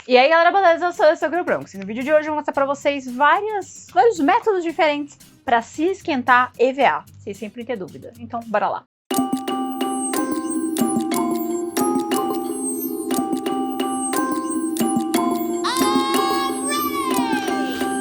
E aí galera, beleza? Eu sou o Sakura Bronx e no vídeo de hoje eu vou mostrar pra vocês vários métodos diferentes pra se esquentar EVA, sem sempre ter dúvida. Então, bora lá!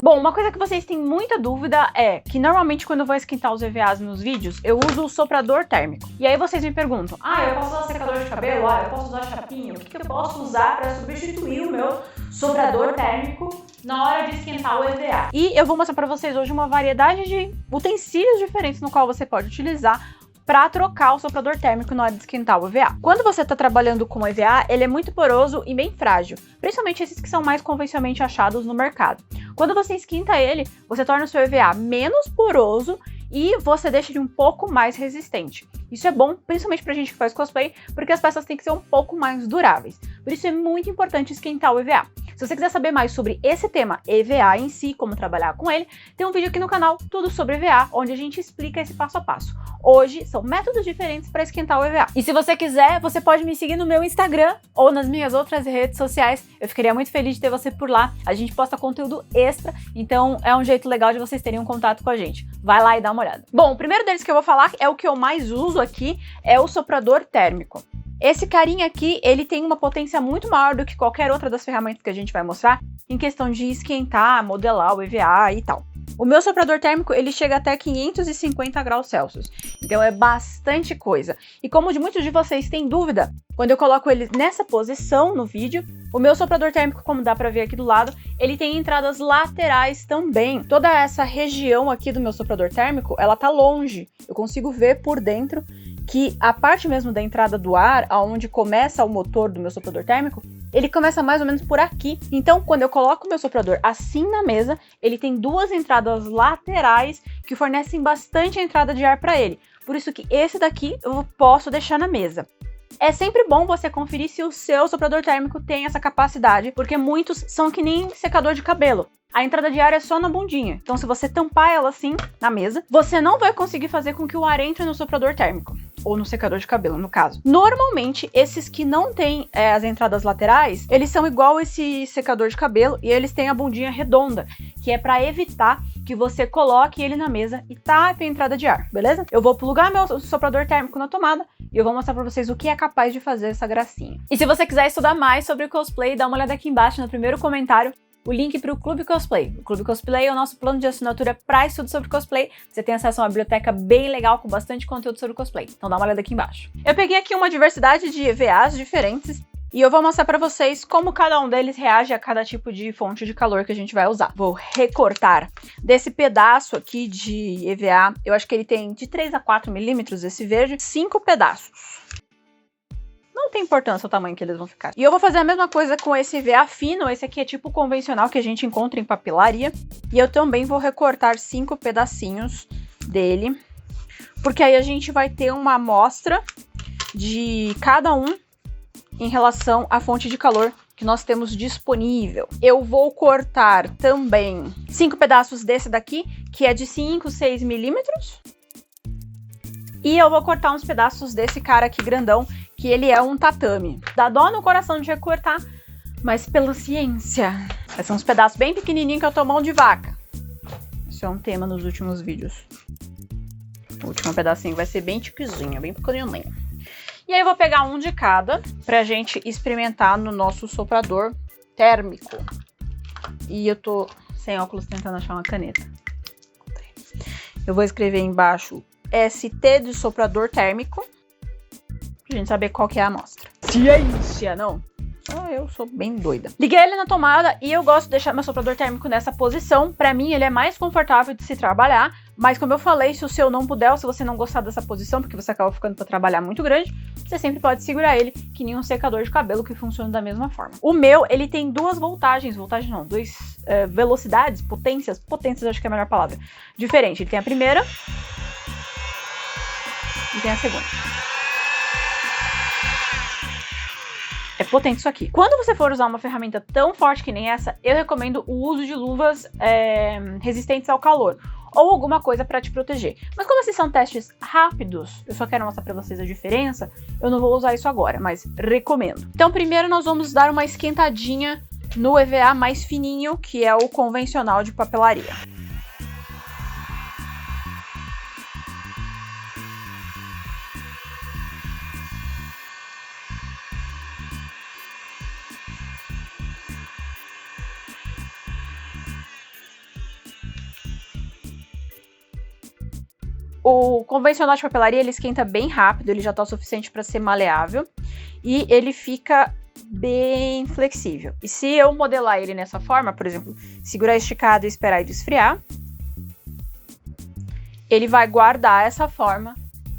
Bom, uma coisa que vocês têm muita dúvida é que normalmente quando eu vou esquentar os EVAs nos vídeos, eu uso o soprador térmico. E aí vocês me perguntam, eu posso usar secador de cabelo? Eu posso usar chapinha? O que eu posso usar para substituir o meu soprador térmico na hora de esquentar o EVA? E eu vou mostrar para vocês hoje uma variedade de utensílios diferentes no qual você pode utilizar para trocar o soprador térmico na hora de esquentar o EVA. Quando você está trabalhando com o EVA, ele é muito poroso e bem frágil, principalmente esses que são mais convencionalmente achados no mercado. Quando você esquenta ele, você torna o seu EVA menos poroso e você deixa ele um pouco mais resistente. Isso é bom, principalmente pra gente que faz cosplay, porque as peças têm que ser um pouco mais duráveis. Por isso é muito importante esquentar o EVA. Se você quiser saber mais sobre esse tema, EVA em si, como trabalhar com ele, tem um vídeo aqui no canal, tudo sobre EVA, onde a gente explica esse passo a passo. Hoje são métodos diferentes para esquentar o EVA. E se você quiser, você pode me seguir no meu Instagram ou nas minhas outras redes sociais. Eu ficaria muito feliz de ter você por lá. A gente posta conteúdo extra, então é um jeito legal de vocês terem um contato com a gente. Vai lá e dá uma olhada. Bom, o primeiro deles que eu vou falar é o que eu mais uso aqui, é o soprador térmico. Esse carinha aqui, ele tem uma potência muito maior do que qualquer outra das ferramentas que a gente vai mostrar em questão de esquentar, modelar o EVA e tal. O meu soprador térmico, ele chega até 550 graus Celsius, então é bastante coisa. E como muitos de vocês têm dúvida, quando eu coloco ele nessa posição no vídeo, o meu soprador térmico, como dá pra ver aqui do lado, ele tem entradas laterais também. Toda essa região aqui do meu soprador térmico, ela tá longe, eu consigo ver por dentro que a parte mesmo da entrada do ar, aonde começa o motor do meu soprador térmico, ele começa mais ou menos por aqui. Então, quando eu coloco o meu soprador assim na mesa, ele tem duas entradas laterais que fornecem bastante entrada de ar para ele. Por isso que esse daqui eu posso deixar na mesa. É sempre bom você conferir se o seu soprador térmico tem essa capacidade, porque muitos são que nem secador de cabelo. A entrada de ar é só na bundinha, então se você tampar ela assim na mesa, você não vai conseguir fazer com que o ar entre no soprador térmico, ou no secador de cabelo, no caso. Normalmente, esses que não têm as entradas laterais, eles são igual esse secador de cabelo e eles têm a bundinha redonda, que é para evitar que você coloque ele na mesa e tape a entrada de ar, beleza? Eu vou plugar meu soprador térmico na tomada e eu vou mostrar para vocês o que é capaz de fazer essa gracinha. E se você quiser estudar mais sobre cosplay, dá uma olhada aqui embaixo no primeiro comentário, o link para o Clube Cosplay. O Clube Cosplay é o nosso plano de assinatura para estudo sobre cosplay. Você tem acesso a uma biblioteca bem legal com bastante conteúdo sobre cosplay. Então dá uma olhada aqui embaixo. Eu peguei aqui uma diversidade de EVAs diferentes e eu vou mostrar para vocês como cada um deles reage a cada tipo de fonte de calor que a gente vai usar. Vou recortar desse pedaço aqui de EVA, eu acho que ele tem de 3 a 4 milímetros esse verde, 5 pedaços. Não tem importância o tamanho que eles vão ficar. E eu vou fazer a mesma coisa com esse EVA fino, esse aqui é tipo convencional que a gente encontra em papelaria. E eu também vou recortar 5 pedacinhos dele, porque aí a gente vai ter uma amostra de cada um em relação à fonte de calor que nós temos disponível. Eu vou cortar também 5 pedaços desse daqui, que é de 5, 6 milímetros. E eu vou cortar uns pedaços desse cara aqui grandão, que ele é um tatame. Dá dó no coração de recortar, mas pela ciência. Esses são uns pedaços bem pequenininhos que eu tô mão de vaca. Isso é um tema nos últimos vídeos. O último pedacinho vai ser bem tiquezinho, bem pequenininho. E aí eu vou pegar um de cada pra gente experimentar no nosso soprador térmico. E eu tô sem óculos tentando achar uma caneta. Eu vou escrever embaixo ST de soprador térmico, pra gente saber qual que é a amostra. Ciência, não? Eu sou bem doida. Liguei ele na tomada e eu gosto de deixar meu soprador térmico nessa posição. Pra mim, ele é mais confortável de se trabalhar, mas como eu falei, se o seu não puder ou se você não gostar dessa posição, porque você acaba ficando pra trabalhar muito grande, você sempre pode segurar ele, que nem um secador de cabelo que funciona da mesma forma. O meu, ele tem duas voltagens não, velocidades, potências acho que é a melhor palavra, diferente. Ele tem a primeira e tem a segunda. É potente isso aqui. Quando você for usar uma ferramenta tão forte que nem essa, eu recomendo o uso de luvas resistentes ao calor. Ou alguma coisa para te proteger. Mas como esses são testes rápidos, eu só quero mostrar para vocês a diferença, eu não vou usar isso agora, mas recomendo. Então primeiro nós vamos dar uma esquentadinha no EVA mais fininho, que é o convencional de papelaria. O convencional de papelaria, ele esquenta bem rápido, ele já está o suficiente para ser maleável e ele fica bem flexível. E se eu modelar ele nessa forma, por exemplo, segurar esticado e esperar ele esfriar, ele vai guardar essa forma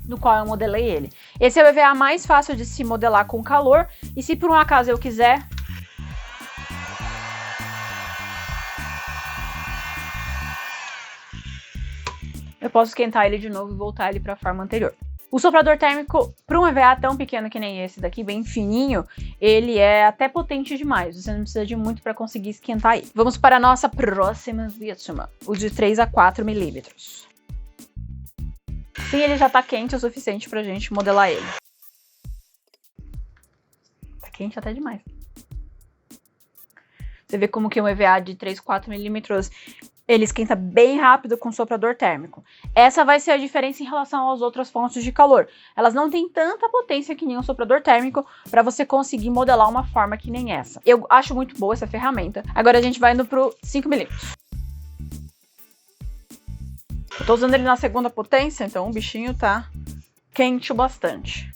no qual eu modelei ele. Esse é o EVA mais fácil de se modelar com calor, e se por um acaso eu quiser, eu posso esquentar ele de novo e voltar ele para a forma anterior. O soprador térmico, para um EVA tão pequeno que nem esse daqui, bem fininho, ele é até potente demais. Você não precisa de muito para conseguir esquentar ele. Vamos para a nossa próxima vítima, o de 3 a 4 milímetros. Sim, ele já está quente o suficiente para a gente modelar ele. Tá quente até demais. Você vê como que um EVA de 3 a 4 milímetros... ele esquenta bem rápido com soprador térmico. Essa vai ser a diferença em relação às outras fontes de calor. Elas não têm tanta potência que nem um soprador térmico para você conseguir modelar uma forma que nem essa. Eu acho muito boa essa ferramenta. Agora a gente vai indo pro 5mm. Eu tô usando ele na segunda potência, então o bichinho tá quente o bastante.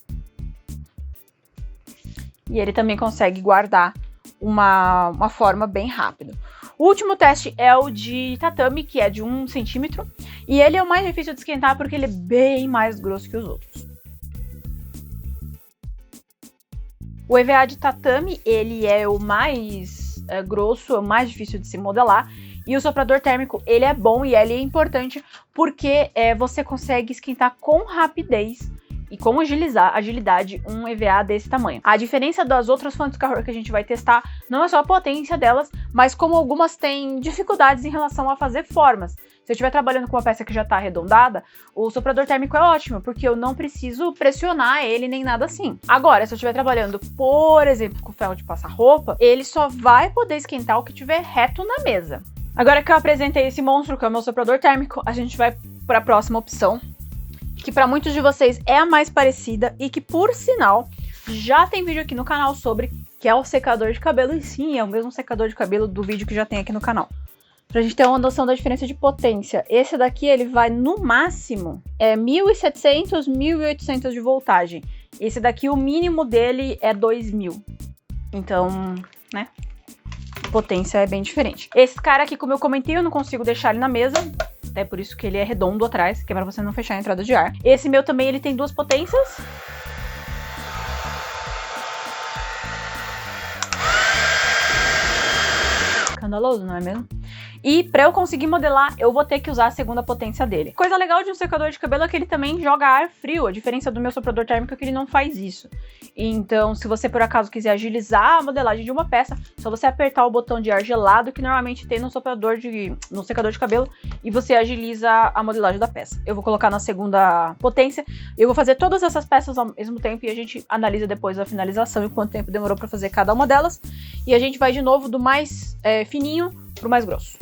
E ele também consegue guardar uma forma bem rápida. O último teste é o de tatame, que é de 1 centímetro, e ele é o mais difícil de esquentar porque ele é bem mais grosso que os outros. O EVA de tatame, ele é o mais grosso, é o mais difícil de se modelar, e o soprador térmico, ele é bom e ele é importante porque você consegue esquentar com rapidez e com agilidade um EVA desse tamanho. A diferença das outras fontes de calor que a gente vai testar não é só a potência delas, mas como algumas têm dificuldades em relação a fazer formas. Se eu estiver trabalhando com uma peça que já está arredondada, o soprador térmico é ótimo, porque eu não preciso pressionar ele nem nada assim. Agora, se eu estiver trabalhando, por exemplo, com ferro de passar roupa, ele só vai poder esquentar o que estiver reto na mesa. Agora que eu apresentei esse monstro, que é o meu soprador térmico, a gente vai para a próxima opção, que para muitos de vocês é a mais parecida e que, por sinal, já tem vídeo aqui no canal sobre, que é o secador de cabelo. E sim, é o mesmo secador de cabelo do vídeo que já tem aqui no canal. Pra gente ter uma noção da diferença de potência, esse daqui ele vai no máximo 1.700, 1.800 de voltagem. Esse daqui, o mínimo dele é 2.000. Então, né, potência é bem diferente. Esse cara aqui, como eu comentei, eu não consigo deixar ele na mesa. É por isso que ele é redondo atrás, que é pra você não fechar a entrada de ar. Esse meu também, ele tem 2 potências. Escandaloso, não é mesmo? E para eu conseguir modelar, eu vou ter que usar a segunda potência dele. Coisa legal de um secador de cabelo é que ele também joga ar frio. A diferença do meu soprador térmico é que ele não faz isso. Então, se você por acaso quiser agilizar a modelagem de uma peça, é só você apertar o botão de ar gelado que normalmente tem no secador de cabelo, e você agiliza a modelagem da peça. Eu vou colocar na segunda potência. Eu vou fazer todas essas peças ao mesmo tempo e a gente analisa depois a finalização e quanto tempo demorou para fazer cada uma delas. E a gente vai de novo do mais fininho pro mais grosso.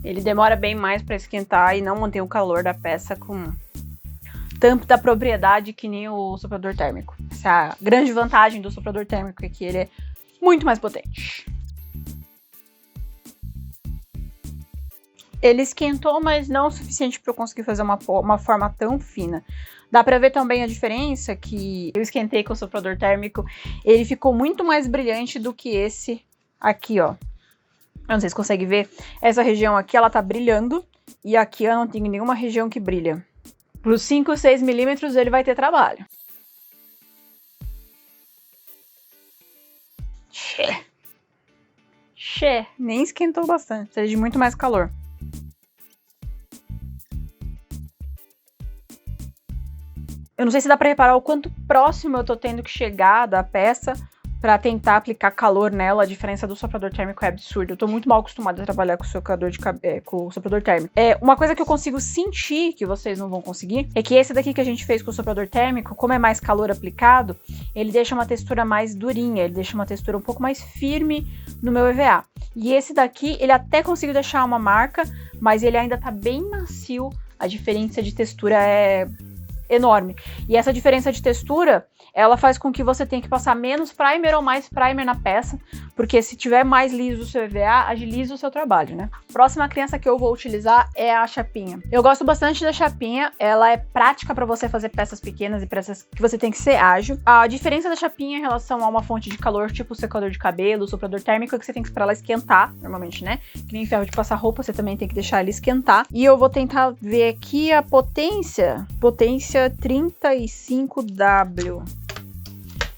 Ele demora bem mais para esquentar e não mantém o calor da peça com tanta propriedade que nem o soprador térmico. Essa é a grande vantagem do soprador térmico, é que ele é muito mais potente. Ele esquentou, mas não o suficiente para eu conseguir fazer uma forma tão fina. Dá para ver também a diferença que eu esquentei com o soprador térmico. Ele ficou muito mais brilhante do que esse aqui, ó. Eu não sei se consegue ver. Essa região aqui, ela tá brilhando. E aqui eu não tenho nenhuma região que brilha. Para os 5, 6 milímetros ele vai ter trabalho. Nem esquentou bastante. Precisa de muito mais calor. Eu não sei se dá pra reparar o quanto próximo eu tô tendo que chegar da peça pra tentar aplicar calor nela. A diferença do soprador térmico é absurda. Eu tô muito mal acostumada a trabalhar com com o soprador térmico. Uma coisa que eu consigo sentir, que vocês não vão conseguir, é que esse daqui que a gente fez com o soprador térmico, como é mais calor aplicado, ele deixa uma textura mais durinha, ele deixa uma textura um pouco mais firme no meu EVA. E esse daqui, ele até conseguiu deixar uma marca, mas ele ainda tá bem macio. A diferença de textura é enorme. E essa diferença de textura, ela faz com que você tenha que passar menos primer ou mais primer na peça, porque se tiver mais liso o seu EVA, agiliza o seu trabalho, né? Próxima criança que eu vou utilizar é a chapinha. Eu gosto bastante da chapinha, ela é prática para você fazer peças pequenas e peças que você tem que ser ágil. A diferença da chapinha em relação a uma fonte de calor, tipo o secador de cabelo, o soprador térmico, é que você tem que esperar ela esquentar, normalmente, né? Que nem ferro de passar roupa, você também tem que deixar ela esquentar. E eu vou tentar ver aqui a potência 35W.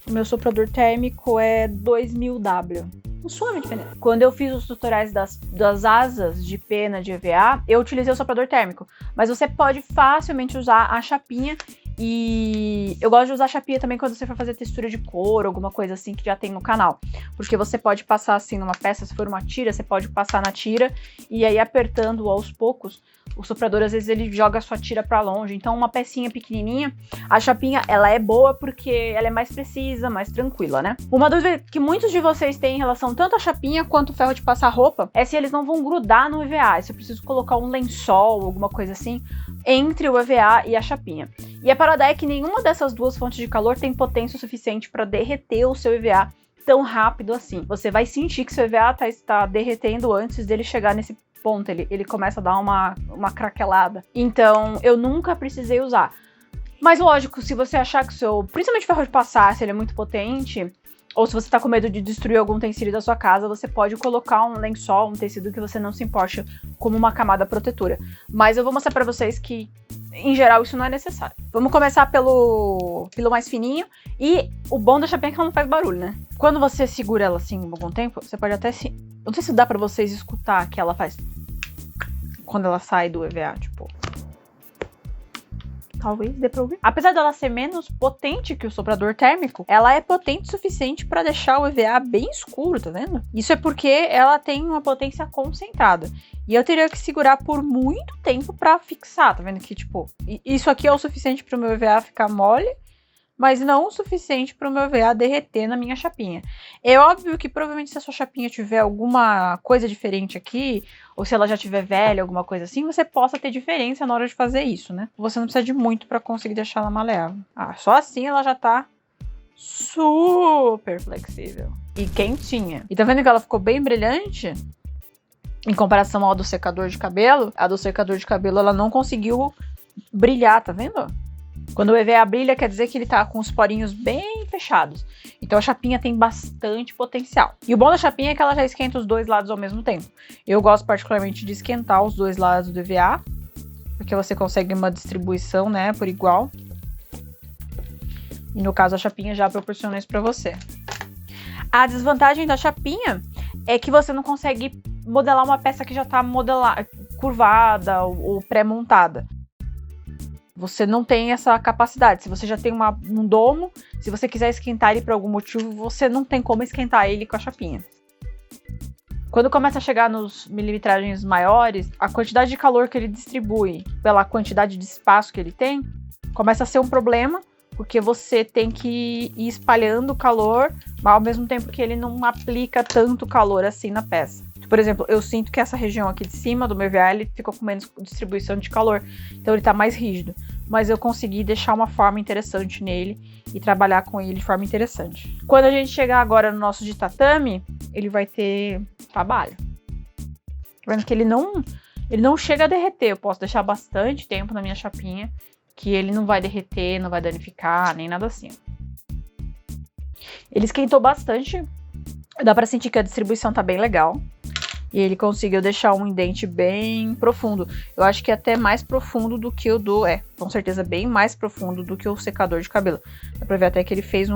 O meu soprador térmico é 2000W. Um suave diferença. Quando eu fiz os tutoriais das asas de pena de EVA, eu utilizei o soprador térmico. Mas você pode facilmente usar a chapinha. E eu gosto de usar a chapinha também quando você for fazer textura de couro, alguma coisa assim que já tem no canal. Porque você pode passar assim numa peça, se for uma tira, você pode passar na tira. E aí apertando aos poucos, o soprador às vezes ele joga a sua tira pra longe. Então uma pecinha pequenininha, a chapinha ela é boa porque ela é mais precisa, mais tranquila, né? Uma dúvida que muitos de vocês têm em relação tanto à chapinha quanto ao ferro de passar roupa é se eles não vão grudar no EVA, se eu preciso colocar um lençol, alguma coisa assim, entre o EVA e a chapinha. E a parada é que nenhuma dessas duas fontes de calor tem potência suficiente para derreter o seu EVA tão rápido assim. Você vai sentir que seu EVA está derretendo antes dele chegar nesse ponto, ele começa a dar uma craquelada. Então, eu nunca precisei usar. Mas lógico, se você achar que o seu, principalmente ferro de passar, se ele é muito potente, ou se você tá com medo de destruir algum utensílio da sua casa, você pode colocar um lençol, um tecido que você não se importe como uma camada protetora. Mas eu vou mostrar pra vocês que, em geral, isso não é necessário. Vamos começar pelo mais fininho. E o bom da chapinha é que ela não faz barulho, né? Quando você segura ela assim por algum tempo, você pode até se... Eu não sei se dá pra vocês escutar que ela faz... Quando ela sai do EVA, tipo... Talvez dê pra ouvir. Apesar dela ser menos potente que o soprador térmico, ela é potente o suficiente para deixar o EVA bem escuro, tá vendo? Isso é porque ela tem uma potência concentrada. E eu teria que segurar por muito tempo para fixar, tá vendo? Que, tipo, isso aqui é o suficiente para o meu EVA ficar mole, mas não o suficiente para o meu EVA derreter na minha chapinha. É óbvio que provavelmente se a sua chapinha tiver alguma coisa diferente aqui, ou se ela já tiver velha, alguma coisa assim, você possa ter diferença na hora de fazer isso, né? Você não precisa de muito para conseguir deixar ela maleável. Só assim ela já tá super flexível e quentinha. E tá vendo que ela ficou bem brilhante? Em comparação ao do secador de cabelo, a do secador de cabelo ela não conseguiu brilhar, tá vendo? Quando o EVA brilha, quer dizer que ele tá com os porinhos bem fechados. Então a chapinha tem bastante potencial. E o bom da chapinha é que ela já esquenta os dois lados ao mesmo tempo. Eu gosto particularmente de esquentar os dois lados do EVA, porque você consegue uma distribuição, né, por igual. E no caso a chapinha já proporciona isso pra você. A desvantagem da chapinha é que você não consegue modelar uma peça que já tá curvada ou pré-montada. Você não tem essa capacidade. Se você já tem um domo, se você quiser esquentar ele por algum motivo, você não tem como esquentar ele com a chapinha. Quando começa a chegar nos milimetragens maiores, a quantidade de calor que ele distribui pela quantidade de espaço que ele tem, começa a ser um problema, porque você tem que ir espalhando o calor, mas ao mesmo tempo que ele não aplica tanto calor assim na peça. Por exemplo, eu sinto que essa região aqui de cima do meu EVA, ele ficou com menos distribuição de calor, então ele tá mais rígido. Mas eu consegui deixar uma forma interessante nele e trabalhar com ele de forma interessante. Quando a gente chegar agora no nosso de tatame, ele vai ter trabalho. Tá vendo que ele não chega a derreter, eu posso deixar bastante tempo na minha chapinha, que ele não vai derreter, não vai danificar, nem nada assim. Ele esquentou bastante, dá pra sentir que a distribuição tá bem legal. E ele conseguiu deixar um indente bem profundo. Eu acho que é até mais profundo do que o com certeza bem mais profundo do que o secador de cabelo. Dá pra ver até que ele fez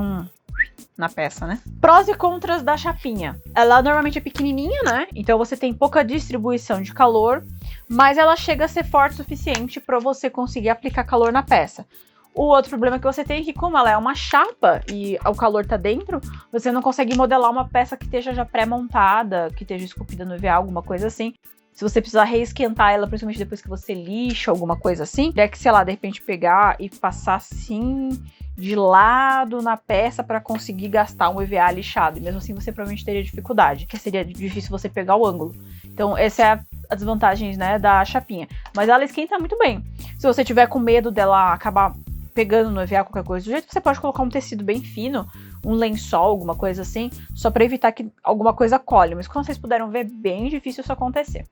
na peça, né? Prós e contras da chapinha. Ela normalmente é pequenininha, né? Então você tem pouca distribuição de calor, mas ela chega a ser forte o suficiente para você conseguir aplicar calor na peça. O outro problema que você tem é que, como ela é uma chapa e o calor tá dentro, você não consegue modelar uma peça que esteja já pré-montada, que esteja esculpida no EVA, alguma coisa assim. Se você precisar reesquentar ela, principalmente depois que você lixa, alguma coisa assim, é que, sei lá, de repente pegar e passar assim de lado na peça para conseguir gastar um EVA lixado. E mesmo assim você provavelmente teria dificuldade, porque seria difícil você pegar o ângulo. Então essa é a desvantagem, né, da chapinha. Mas ela esquenta muito bem. Se você tiver com medo dela acabar pegando no EVA, qualquer coisa do jeito, você pode colocar um tecido bem fino, um lençol, alguma coisa assim, só para evitar que alguma coisa colhe. Mas como vocês puderam ver, bem difícil isso acontecer.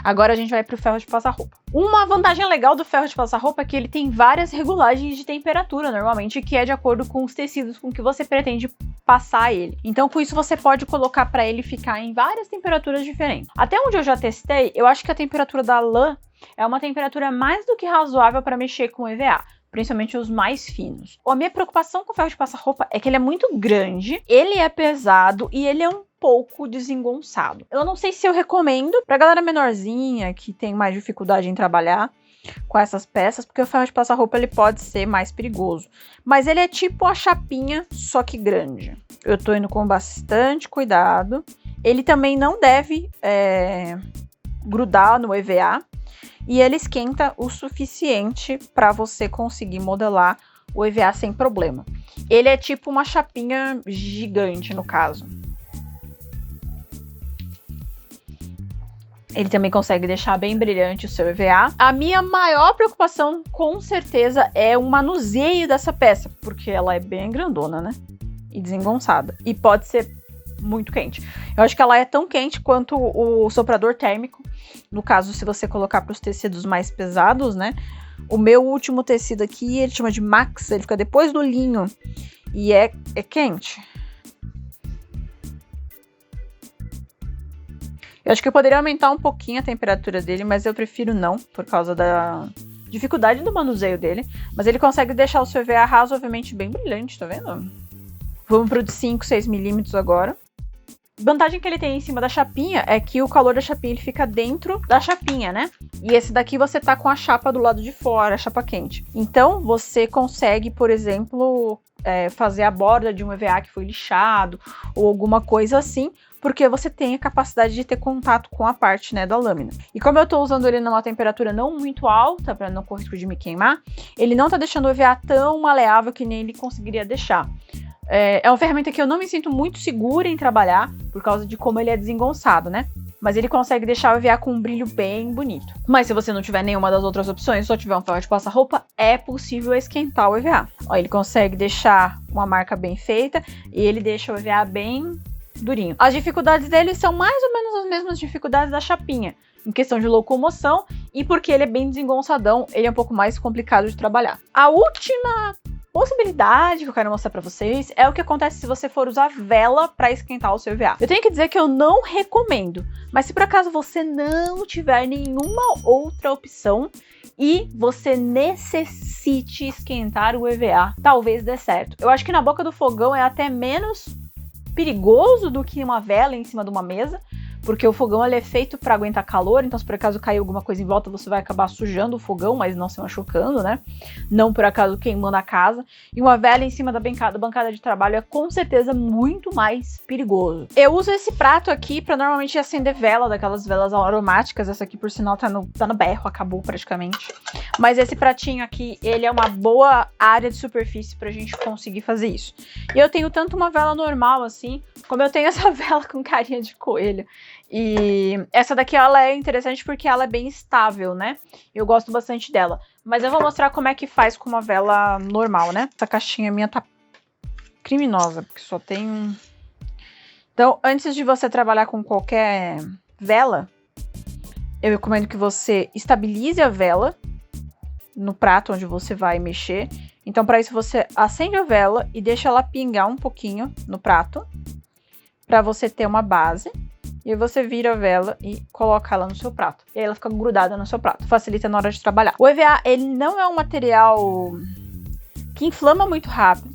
Agora a gente vai pro ferro de passar roupa. Uma vantagem legal do ferro de passar roupa é que ele tem várias regulagens de temperatura, normalmente, que é de acordo com os tecidos com que você pretende passar ele. Então, com isso, você pode colocar para ele ficar em várias temperaturas diferentes. Até onde eu já testei, eu acho que a temperatura da lã é uma temperatura mais do que razoável para mexer com EVA. Principalmente os mais finos. A minha preocupação com o ferro de passar roupa é que ele é muito grande, ele é pesado e ele é um pouco desengonçado. Eu não sei se eu recomendo pra galera menorzinha que tem mais dificuldade em trabalhar com essas peças, porque o ferro de passar roupa ele pode ser mais perigoso. Mas ele é tipo a chapinha, só que grande. Eu tô indo com bastante cuidado. Ele também não deve grudar no EVA. E ele esquenta o suficiente para você conseguir modelar o EVA sem problema. Ele é tipo uma chapinha gigante, no caso. Ele também consegue deixar bem brilhante o seu EVA. A minha maior preocupação, com certeza, é o manuseio dessa peça, porque ela é bem grandona, né? E desengonçada. E pode ser muito quente. Eu acho que ela é tão quente quanto o soprador térmico. No caso, se você colocar para os tecidos mais pesados, né? O meu último tecido aqui, ele chama de Max, ele fica depois do linho. E é quente. Eu acho que eu poderia aumentar um pouquinho a temperatura dele, mas eu prefiro não, por causa da dificuldade do manuseio dele. Mas ele consegue deixar o seu EVA razoavelmente bem brilhante, tá vendo? Vamos pro de 5, 6 milímetros agora. A vantagem que ele tem em cima da chapinha é que o calor da chapinha ele fica dentro da chapinha, né? E esse daqui você tá com a chapa do lado de fora, a chapa quente. Então, você consegue, por exemplo, fazer a borda de um EVA que foi lixado ou alguma coisa assim, porque você tem a capacidade de ter contato com a parte, né, da lâmina. E como eu tô usando ele numa temperatura não muito alta, para não correr risco de me queimar, ele não tá deixando o EVA tão maleável que nem ele conseguiria deixar. É uma ferramenta que eu não me sinto muito segura em trabalhar, por causa de como ele é desengonçado, né? Mas ele consegue deixar o EVA com um brilho bem bonito. Mas se você não tiver nenhuma das outras opções, só tiver um ferro de passar roupa, é possível esquentar o EVA. Ó, ele consegue deixar uma marca bem feita e ele deixa o EVA bem durinho. As dificuldades dele são mais ou menos as mesmas dificuldades da chapinha, em questão de locomoção, e porque ele é bem desengonçadão, ele é um pouco mais complicado de trabalhar. A última possibilidade que eu quero mostrar pra vocês é o que acontece se você for usar vela pra esquentar o seu EVA. Eu tenho que dizer que eu não recomendo, mas se por acaso você não tiver nenhuma outra opção e você necessite esquentar o EVA, talvez dê certo. Eu acho que na boca do fogão é até menos perigoso do que uma vela em cima de uma mesa, porque o fogão ele é feito para aguentar calor, então se por acaso cair alguma coisa em volta, você vai acabar sujando o fogão, mas não se machucando, né? Não por acaso queimando a casa. E uma vela em cima da bancada de trabalho é com certeza muito mais perigoso. Eu uso esse prato aqui para normalmente acender vela, daquelas velas aromáticas. Essa aqui, por sinal, tá no berro, acabou praticamente. Mas esse pratinho aqui, ele é uma boa área de superfície pra gente conseguir fazer isso. E eu tenho tanto uma vela normal assim, como eu tenho essa vela com carinha de coelho. E essa daqui, ela é interessante porque ela é bem estável, né? Eu gosto bastante dela. Mas eu vou mostrar como é que faz com uma vela normal, né? Essa caixinha minha tá criminosa, porque só tem um... Então, antes de você trabalhar com qualquer vela, eu recomendo que você estabilize a vela no prato onde você vai mexer. Então, para isso, você acende a vela e deixa ela pingar um pouquinho no prato, para você ter uma base. E aí você vira a vela e coloca ela no seu prato. E aí ela fica grudada no seu prato. Facilita na hora de trabalhar. O EVA, ele não é um material que inflama muito rápido,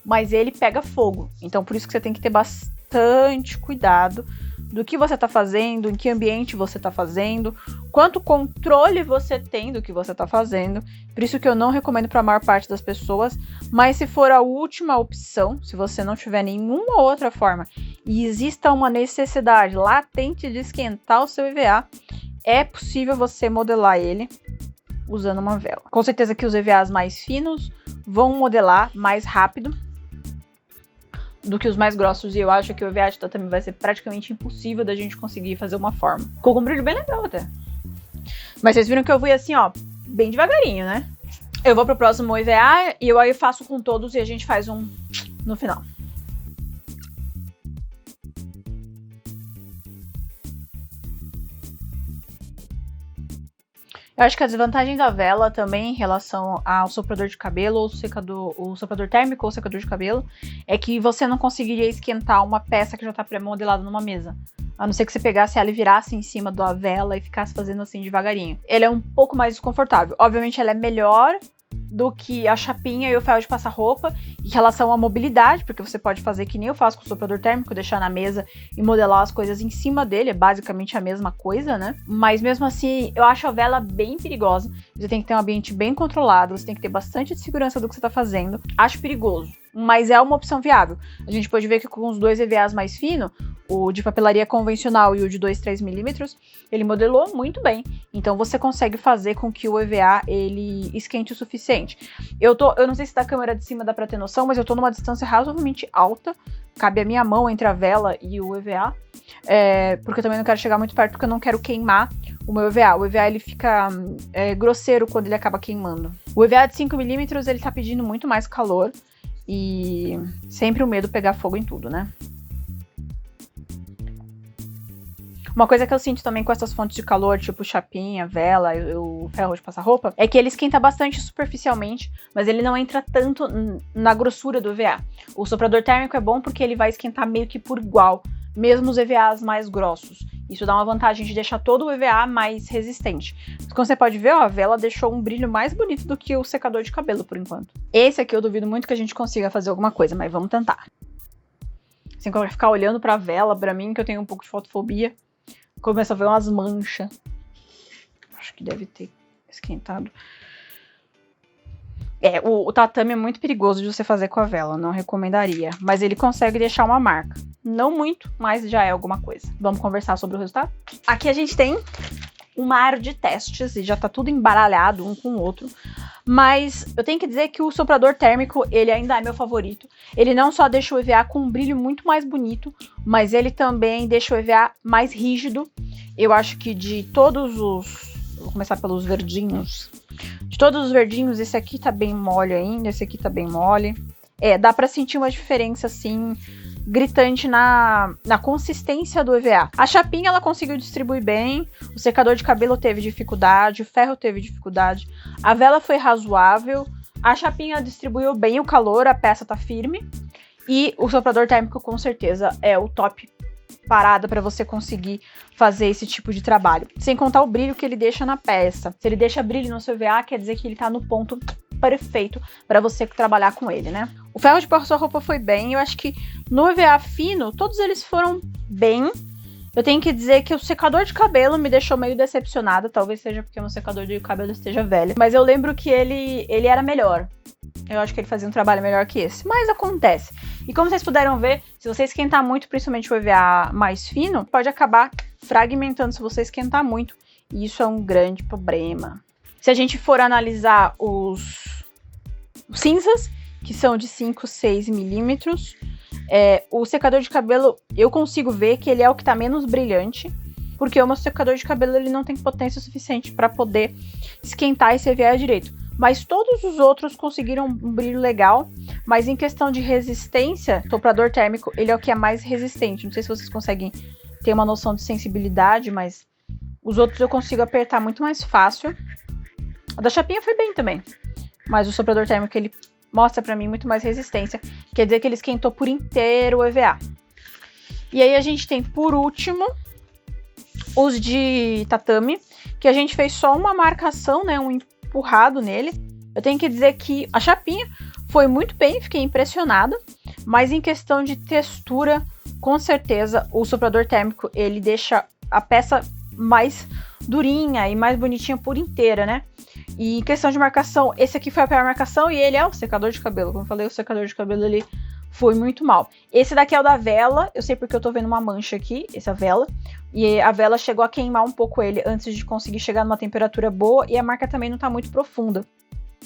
mas ele pega fogo. Então por isso que você tem que ter bastante cuidado do que você tá fazendo, em que ambiente você tá fazendo, quanto controle você tem do que você tá fazendo. Por isso que eu não recomendo para a maior parte das pessoas, mas se for a última opção, se você não tiver nenhuma outra forma e exista uma necessidade latente de esquentar o seu EVA, é possível você modelar ele usando uma vela. Com certeza que os EVAs mais finos vão modelar mais rápido do que os mais grossos, e eu acho que o EVA de tatame vai ser praticamente impossível da gente conseguir fazer uma forma. Ficou com um brilho bem legal até. Mas vocês viram que eu fui assim, ó, bem devagarinho, né? Eu vou pro próximo EVA e eu aí faço com todos e a gente faz um no final. Eu acho que a desvantagem da vela também em relação ao soprador de cabelo ou o soprador térmico ou secador de cabelo é que você não conseguiria esquentar uma peça que já tá pré-modelada numa mesa. A não ser que você pegasse ela e virasse em cima da vela e ficasse fazendo assim devagarinho. Ele é um pouco mais desconfortável. Obviamente ela é melhor do que a chapinha e o ferro de passar roupa em relação à mobilidade, porque você pode fazer que nem eu faço com o soprador térmico, deixar na mesa e modelar as coisas em cima dele, é basicamente a mesma coisa, né? Mas mesmo assim, eu acho a vela bem perigosa. Você tem que ter um ambiente bem controlado, você tem que ter bastante segurança do que você tá fazendo. Acho perigoso, mas é uma opção viável. A gente pode ver que com os dois EVAs mais finos, o de papelaria convencional e o de 2-3 milímetros, ele modelou muito bem. Então você consegue fazer com que o EVA ele esquente o suficiente. Eu não sei se da câmera de cima dá pra ter noção, mas eu tô numa distância razoavelmente alta. Cabe a minha mão entre a vela e o EVA. Porque eu também não quero chegar muito perto, porque eu não quero queimar o meu EVA. O EVA ele fica grosseiro quando ele acaba queimando. O EVA de 5 milímetros ele tá pedindo muito mais calor. E sempre o medo de pegar fogo em tudo, né? Uma coisa que eu sinto também com essas fontes de calor, tipo chapinha, vela, o ferro de passar roupa, é que ele esquenta bastante superficialmente, mas ele não entra tanto na grossura do EVA. O soprador térmico é bom porque ele vai esquentar meio que por igual, mesmo os EVAs mais grossos. Isso dá uma vantagem de deixar todo o EVA mais resistente. Como você pode ver, ó, a vela deixou um brilho mais bonito do que o secador de cabelo, por enquanto. Esse aqui eu duvido muito que a gente consiga fazer alguma coisa, mas vamos tentar. Sem ficar olhando pra vela, pra mim, que eu tenho um pouco de fotofobia, começa a ver umas manchas. Acho que deve ter esquentado. O tatame é muito perigoso de você fazer com a vela, não recomendaria. Mas ele consegue deixar uma marca. Não muito, mas já é alguma coisa. Vamos conversar sobre o resultado? Aqui a gente tem uma área de testes e já tá tudo embaralhado um com o outro. Mas eu tenho que dizer que o soprador térmico, ele ainda é meu favorito. Ele não só deixa o EVA com um brilho muito mais bonito, mas ele também deixa o EVA mais rígido. Eu acho que de todos os... Vou começar pelos verdinhos. De todos os verdinhos, esse aqui tá bem mole ainda, esse aqui tá bem mole. Dá pra sentir uma diferença, assim, gritante na consistência do EVA. A chapinha, ela conseguiu distribuir bem, o secador de cabelo teve dificuldade, o ferro teve dificuldade, a vela foi razoável, a chapinha distribuiu bem o calor, a peça tá firme, e o soprador térmico, com certeza, é o top parada para você conseguir fazer esse tipo de trabalho. Sem contar o brilho que ele deixa na peça. Se ele deixa brilho no seu EVA, quer dizer que ele tá no ponto perfeito para você trabalhar com ele, né? O ferro de passar roupa foi bem. Eu acho que no EVA fino, todos eles foram bem. Eu tenho que dizer que o secador de cabelo me deixou meio decepcionada. Talvez seja porque o meu secador de cabelo esteja velho. Mas eu lembro que ele era melhor. Eu acho que ele fazia um trabalho melhor que esse. Mas acontece. E como vocês puderam ver, se você esquentar muito, principalmente o EVA mais fino, pode acabar fragmentando se você esquentar muito. E isso é um grande problema. Se a gente for analisar os cinzas, que são de 5, 6 milímetros, o secador de cabelo, eu consigo ver que ele é o que tá menos brilhante, porque o meu secador de cabelo ele não tem potência suficiente para poder esquentar esse EVA direito. Mas todos os outros conseguiram um brilho legal, mas em questão de resistência, o soprador térmico, ele é o que é mais resistente. Não sei se vocês conseguem ter uma noção de sensibilidade, mas os outros eu consigo apertar muito mais fácil. A da chapinha foi bem também, mas o soprador térmico, ele mostra pra mim muito mais resistência, quer dizer que ele esquentou por inteiro o EVA. E aí a gente tem, por último, os de tatame, que a gente fez só uma marcação, né, um empurrado nele. Eu tenho que dizer que a chapinha foi muito bem, fiquei impressionada, mas em questão de textura, com certeza o soprador térmico, ele deixa a peça mais durinha e mais bonitinha por inteira, né? E em questão de marcação, esse aqui foi a pior marcação e ele é o secador de cabelo. Como eu falei, o secador de cabelo ele foi muito mal. Esse daqui é o da vela, eu sei porque eu tô vendo uma mancha aqui, essa vela. E a vela chegou a queimar um pouco ele antes de conseguir chegar numa temperatura boa e a marca também não tá muito profunda.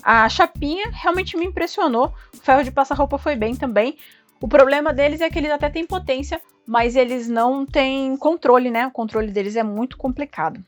A chapinha realmente me impressionou, o ferro de passar roupa foi bem também. O problema deles é que eles até têm potência, mas eles não têm controle, né? O controle deles é muito complicado.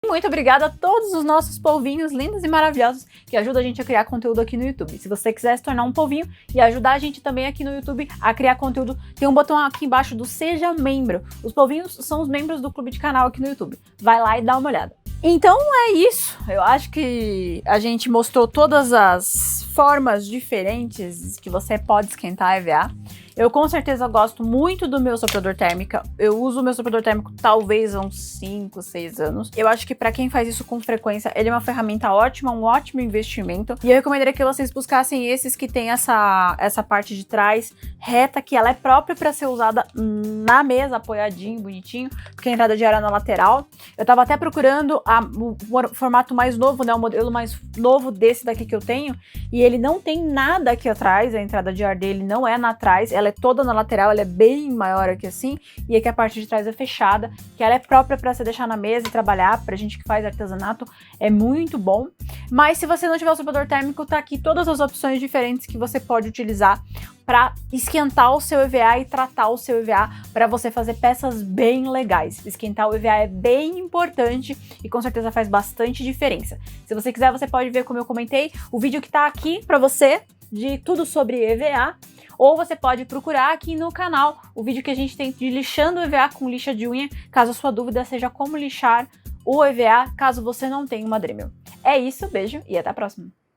Muito obrigada a todos os nossos polvinhos lindos e maravilhosos que ajudam a gente a criar conteúdo aqui no YouTube. Se você quiser se tornar um polvinho e ajudar a gente também aqui no YouTube a criar conteúdo, tem um botão aqui embaixo do Seja Membro. Os polvinhos são os membros do clube de canal aqui no YouTube. Vai lá e dá uma olhada. Então é isso. Eu acho que a gente mostrou todas as formas diferentes que você pode esquentar a EVA. Eu com certeza gosto muito do meu soprador térmico. Eu uso o meu soprador térmico talvez há uns 5, 6 anos. Eu acho que pra quem faz isso com frequência, ele é uma ferramenta ótima, um ótimo investimento. E eu recomendaria que vocês buscassem esses que tem essa parte de trás reta, que ela é própria pra ser usada na mesa, apoiadinho, bonitinho, porque a entrada de ar é na lateral. Eu tava até procurando o formato mais novo, né, o modelo mais novo desse daqui que eu tenho, e ele não tem nada aqui atrás, a entrada de ar dele não é na trás, ela é toda na lateral, ela é bem maior aqui assim, e aqui a parte de trás é fechada, que ela é própria para você deixar na mesa e trabalhar, pra gente que faz artesanato, é muito bom. Mas se você não tiver o soprador térmico, tá aqui todas as opções diferentes que você pode utilizar para esquentar o seu EVA e tratar o seu EVA para você fazer peças bem legais. Esquentar o EVA é bem importante e com certeza faz bastante diferença. Se você quiser, você pode ver, como eu comentei, o vídeo que tá aqui para você de tudo sobre EVA, ou você pode procurar aqui no canal o vídeo que a gente tem de lixando o EVA com lixa de unha, caso a sua dúvida seja como lixar o EVA, caso você não tenha uma Dremel. É isso, beijo e até a próxima!